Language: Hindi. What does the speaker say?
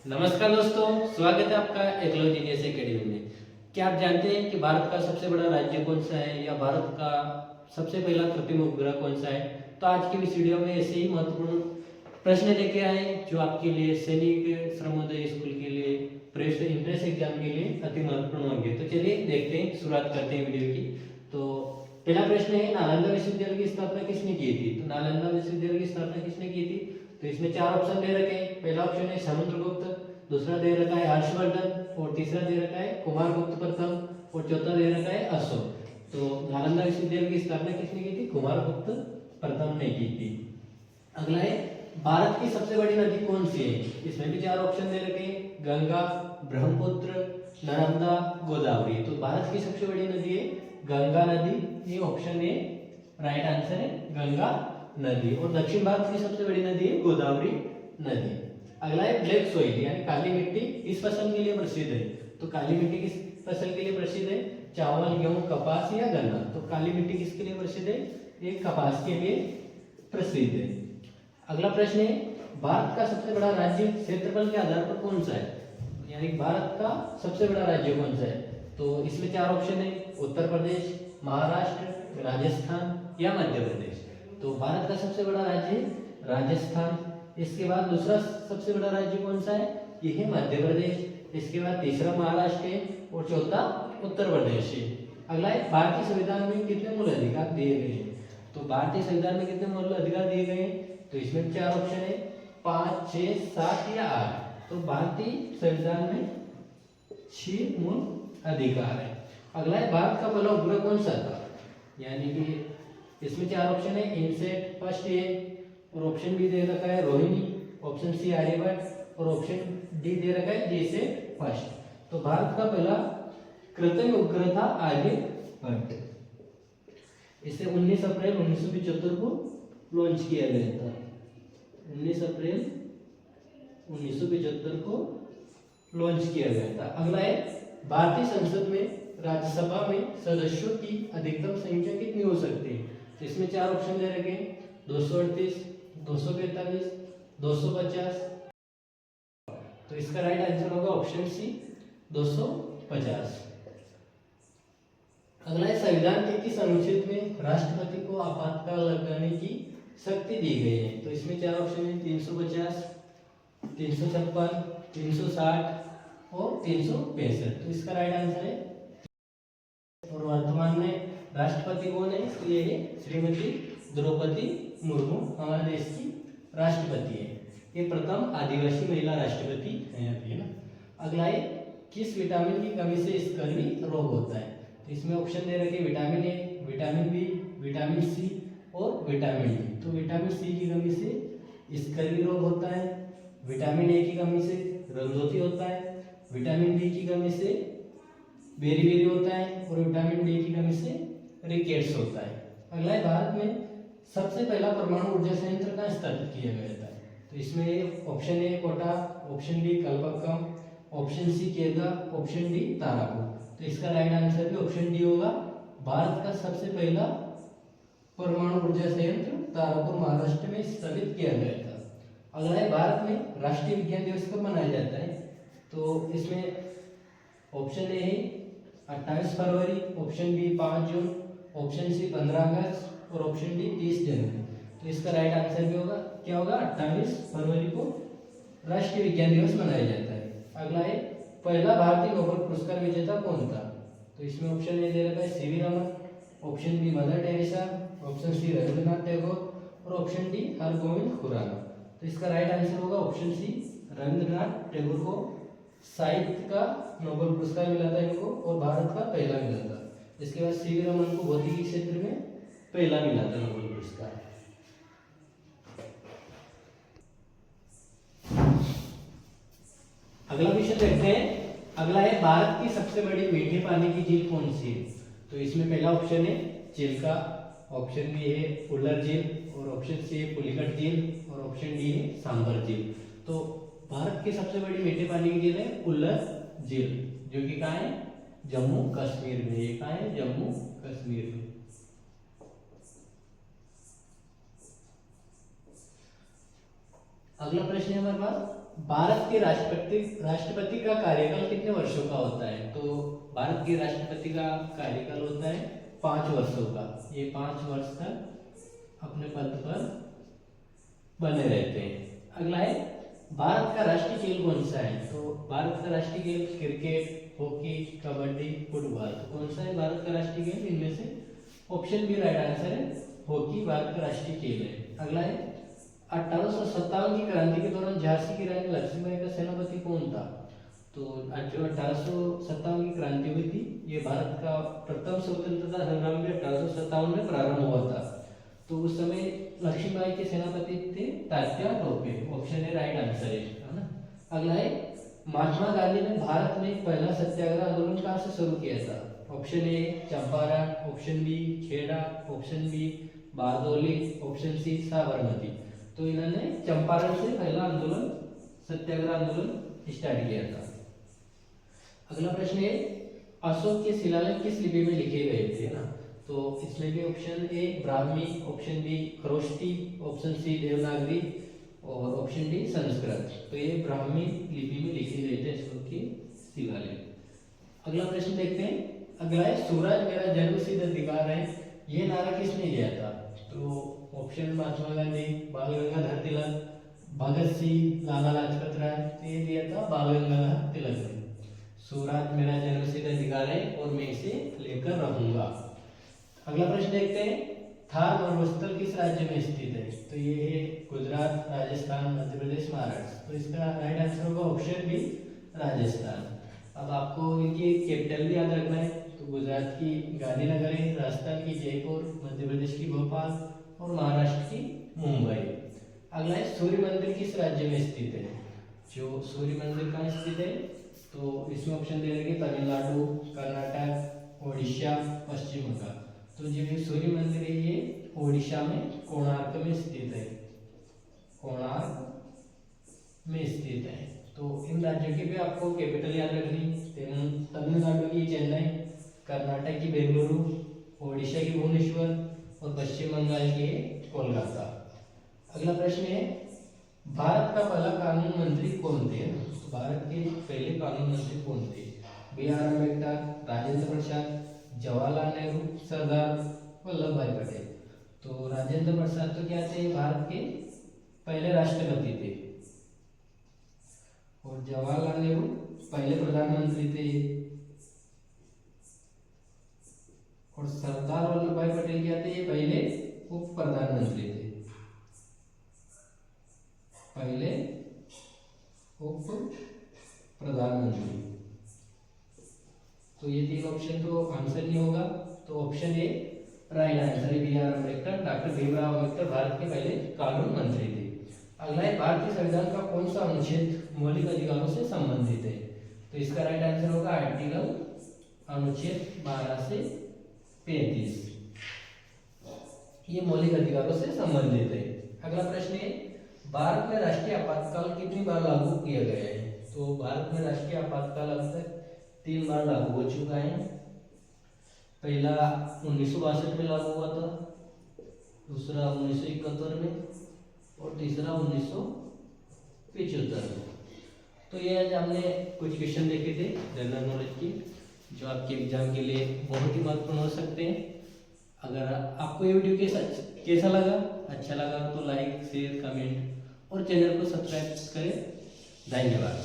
नमस्कार दोस्तों, स्वागत है आपका एकलव्य जीनियस एकेडमी में। क्या आप जानते हैं कि भारत का सबसे बड़ा राज्य कौन सा है या भारत का सबसे पहला कृत्रिम उपग्रह कौन सा है? तो आज की इस वीडियो में ऐसे ही महत्वपूर्ण प्रश्न लेके आए जो आपके लिए सैनिक श्रमोदय स्कूल के लिए प्रेस इंट्रेंस एग्जाम के लिए अति महत्वपूर्ण होंगे। तो चलिए देखते हैं, शुरुआत करते हैं वीडियो की। तो पहला प्रश्न है, नालंदा विश्वविद्यालय की स्थापना किसने की थी? तो नालंदा विश्वविद्यालय की स्थापना किसने की थी? तो इसमें चार ऑप्शन दे रखे हैं। पहला ऑप्शन है समुद्रगुप्त, दूसरा दे रखा है हर्षवर्धन और तीसरा दे रखा है कुमारगुप्त प्रथम और चौथा दे रखा है अशोक। तो नालंदा विश्वविद्यालय की स्थापना किसने की थी? कुमारगुप्त प्रथम ने की थी। अगला है, भारत की सबसे बड़ी नदी कौन सी है? इसमें भी चार ऑप्शन दे रखे हैं, गंगा, ब्रह्मपुत्र, नर्मदा, गोदावरी। तो भारत की सबसे बड़ी नदी है गंगा नदी, ये ऑप्शन ए राइट आंसर है, गंगा नदी। और दक्षिण भारत की सबसे बड़ी नदी है गोदावरी नदी। अगला है, ब्लैक सॉइल यानी काली मिट्टी किस फसल के लिए प्रसिद्ध है? तो काली मिट्टी किस फसल के लिए प्रसिद्ध है? चावल, गेहूं, कपास या गन्ना? तो काली मिट्टी किसके लिए प्रसिद्ध है? ये कपास के लिए प्रसिद्ध है। अगला प्रश्न है, भारत का सबसे बड़ा राज्य क्षेत्रफल के आधार पर कौन सा है? यानी भारत का सबसे बड़ा राज्य कौन सा है? तो इसमें चार ऑप्शन है, उत्तर प्रदेश, महाराष्ट्र, राजस्थान या मध्य प्रदेश। तो भारत का सबसे बड़ा राज्य है राजस्थान। इसके बाद दूसरा सबसे बड़ा राज्य कौन सा है? ये है मध्य प्रदेश। इसके बाद तीसरा महाराष्ट्र है और चौथा उत्तर प्रदेश है। अगला है, भारतीय संविधान में कितने मूल अधिकार दिए गए हैं? तो भारतीय संविधान में कितने मूल अधिकार दिए गए हैं? तो इसमें चार ऑप्शन है, 5, 6, 7 या 8। तो भारतीय संविधान में 6 मूल अधिकार है। अगला है, भारत का पहला उपग्रह कौन सा था? यानी कि इसमें चार ऑप्शन है, इनसेट फर्स्ट है और ऑप्शन बी दे रखा है रोहिणी, ऑप्शन सी आर्यभट्ट और ऑप्शन डी दे रखा है जेसेट फर्स्ट। तो भारत का पहला कृत्रिम उपग्रह था आर्यभट्ट। इसे 19 अप्रैल 1975 को लॉन्च किया गया था। 19 अप्रैल 1975 को लॉन्च किया गया था। अगला है, भारतीय संसद में राज्यसभा में सदस्यों की अधिकतम संख्या कितनी हो सकती है? तो इसमें चार ऑप्शन दे रखे हैं, 238, 245, 250। तो इसका राइट आंसर होगा ऑप्शन सी 250। अगला है, संविधान के किस अनुच्छेद में राष्ट्रपति को आपातकाल लगाने की शक्ति दी गई है? तो इसमें चार ऑप्शन है, 350, 356, 360 और 365। तो इसका राइट आंसर है। और वर्तमान में राष्ट्रपति कौन है? तो ये है श्रीमती द्रौपदी मुर्मू, हमारे देश की राष्ट्रपति है। ये प्रथम आदिवासी महिला राष्ट्रपति है अभी, है ना। अगला है, किस विटामिन की कमी से स्कर्वी रोग होता है? तो इसमें ऑप्शन दे रखे vitamin A, vitamin B, vitamin C और विटामिन डी। तो विटामिन सी की कमी से स्कर्वी रोग होता है, विटामिन ए की कमी से रंगोती होता है, विटामिन बी की कमी से बेरी होता है और विटामिन डी की कमी से रिकेट्स होता है। अगला है, भारत में सबसे पहला परमाणु ऊर्जा संयंत्र कहाँ स्थापित किया गया था? तो इसमें option A Kota, option B Kalpakkam, option C Kerala, option D Tarapur. तो इसका राइट आंसर भी ऑप्शन डी होगा। भारत का सबसे पहला परमाणु ऊर्जा संयंत्र तारापुर महाराष्ट्र में स्थापित किया गया था। अगला है, भारत में राष्ट्रीय विज्ञान दिवस कब मनाया जाता है? तो इसमें ऑप्शन ए है 28 फरवरी, ऑप्शन बी 5 जून, ऑप्शन सी 15 अगस्त और ऑप्शन डी 30 जनवरी। तो इसका राइट आंसर भी होगा, क्या होगा? 28 फरवरी को राष्ट्रीय विज्ञान दिवस मनाया जाता है। अगला है, पहला भारतीय नोबेल पुरस्कार विजेता कौन था? तो इसमें ऑप्शन ए दे रखा है C V Raman, option B mother Teresa, option C Rabindranath Tagore और ऑप्शन डी हरगोविंद खुराना। तो इसका राइट आंसर होगा ऑप्शन सी, रविंद्रनाथ टैगोर को साहित्य का नोबेल पुरस्कार मिला था इनको और भारत का पहला मिला था। इसके बाद सीवी रमन को भौतिकी क्षेत्र में पहला मिला था नोबेल पुरस्कार। अगला क्वेश्चन देखते हैं। अगला है, भारत की सबसे बड़ी मीठे पानी की झील कौन सी है? तो इसमें पहला ऑप्शन है चिल्का, ऑप्शन बी है उल्लर झील और ऑप्शन सी है पुलिकट झील और ऑप्शन डी है सांबर झील। तो भारत की सबसे बड़ी मीठे पानी की झील है उल्लर झील, जो कि कहाँ है? जम्मू कश्मीर में। ये कहाँ है? जम्मू कश्मीर में। अगला प्रश्न है हमारे पास, भारत के राष्ट्रपति का कार्यकाल कितने वर्षों का होता है? तो भारत के राष्ट्रपति का कार्यकाल होता है 5 वर्षों का। ये 5 वर्ष तक अपने पद पर बने रहते हैं। अगला है भारत का राष्ट्रीय खेल कौन सा है? तो भारत का राष्ट्रीय खेल क्रिकेट, हॉकी, कबड्डी, फुटबॉल। तो कौन सा है भारत का राष्ट्रीय खेल? इनमें से ऑप्शन बी राइट आंसर है, हॉकी भारत का राष्ट्रीय खेल है। अगला है 1857 की क्रांति के दौरान झांसी की रानी लक्ष्मीबाई का सेनापति कौन था? तो जो 1857 की क्रांति हुई थी, ये भारत का प्रथम स्वतंत्रता संग्राम भी 1857 में प्रारंभ हुआ था। तो उस समय लक्ष्मीबाई के सेनापति थे Tatya Tope. Option A right answer है ना। अगला है महात्मा गांधी ने भारत में पहला सत्याग्रह आंदोलन कहाँ से शुरू किया था? Option A Champaran, option B Kheda, option B Bardoli, option C Sabarmati. तो इन्होंने चंपारण से पहला आंदोलन, सत्याग्रह आंदोलन स्टार्ट किया था। अगला प्रश्न है अशोक के शिलालेख किस लिपि में लिखे गए थे ना? तो इसमें भी option A Brahmi, option B Kharoshthi, option C Devanagari और ऑप्शन डी संस्कृत। तो ये ब्राह्मी लिपि में लिखे गए थे अशोक के शिलालेख। अगला प्रश्न देखते हैं। अगला है स्वराज मेरा जन्मसिद्ध अधिकार है, ये नारा किसने दिया था? तो ऑप्शन महात्मा गांधी, बाल गंगाधर तिलक, भगत सिंह, लाला लाजपत राय। तो ये दिया था बाल गंगाधर तिलक ने। स्वराज मेरा जन्मसिद्ध अधिकार है और मैं इसे लेकर रहूंगा। अगला प्रश्न देखते हैं थार मरुस्थल किस राज्य में स्थित है? तो ये है गुजरात, राजस्थान, मध्य प्रदेश, महाराष्ट्र। तो इसका राइट आंसर होगा ऑप्शन बी राजस्थान। अब आपको इनकी कैपिटल भी याद रखना है। तो गुजरात की गांधीनगर है, राजस्थान की जयपुर, मध्य प्रदेश की भोपाल और महाराष्ट्र की मुंबई। अगला है सूर्य मंदिर किस राज्य में स्थित है? जो सूर्य मंदिर कहाँ स्थित है? तो इसमें ऑप्शन दे देंगे तमिलनाडु, कर्नाटक, ओडिशा, पश्चिम बंगाल। तो जो सूर्य मंदिर है ये ओडिशा में कोणार्क में स्थित है, कोणार्क में स्थित है। तो इन राज्यों की भी आपको कैपिटल याद रखनी। तमिलनाडु की चेन्नई, कर्नाटक की बेंगलुरु, ओडिशा की भुवनेश्वर और पश्चिम बंगाल की कोलकाता। अगला प्रश्न है भारत का पहला कानून मंत्री कौन थे? तो भारत के पहले कानून मंत्री कौन थे? बी आर अम्बेडकर, राजेंद्र प्रसाद, जवाहरलाल नेहरू, सरदार वल्लभ भाई पटेल। तो राजेंद्र प्रसाद तो क्या थे? भारत के पहले राष्ट्रपति थे और जवाहरलाल नेहरू पहले प्रधानमंत्री थे और सरदार वल्लभ भाई पटेल क्या थे? पहले उप प्रधानमंत्री थे, पहले उप प्रधानमंत्री। तो ये 3 ऑप्शन तो आंसर नहीं होगा। तो ऑप्शन ए राइट आंसर है, B R Ambedkar. Doctor Bhimrao Ambedkar Bharat के पहले कानून मंत्री थे। अगला है भारतीय संविधान का कौन सा अनुच्छेद मौलिक अधिकारों से संबंधित है? तो इसका राइट आंसर होगा आर्टिकल अनुच्छेद 12 से 35। ये मौलिक अधिकारों से संबंधित है। अगला प्रश्न है भारत में राष्ट्रीय आपातकाल कितनी बार लागू किया गया है? तो भारत में राष्ट्रीय आपातकाल अब तक 3 बार लागू हो चुका है। पहला 1962 में लागू हुआ था, दूसरा 1971 में और तीसरा 1975 में। तो ये आज हमने कुछ क्वेश्चन देखे थे जनरल नॉलेज की, जो आपके एग्जाम के लिए बहुत ही महत्वपूर्ण हो सकते हैं। अगर आपको ये वीडियो कैसा लगा, अच्छा लगा तो लाइक, शेयर, कमेंट और चैनल को सब्सक्राइब करें। धन्यवाद।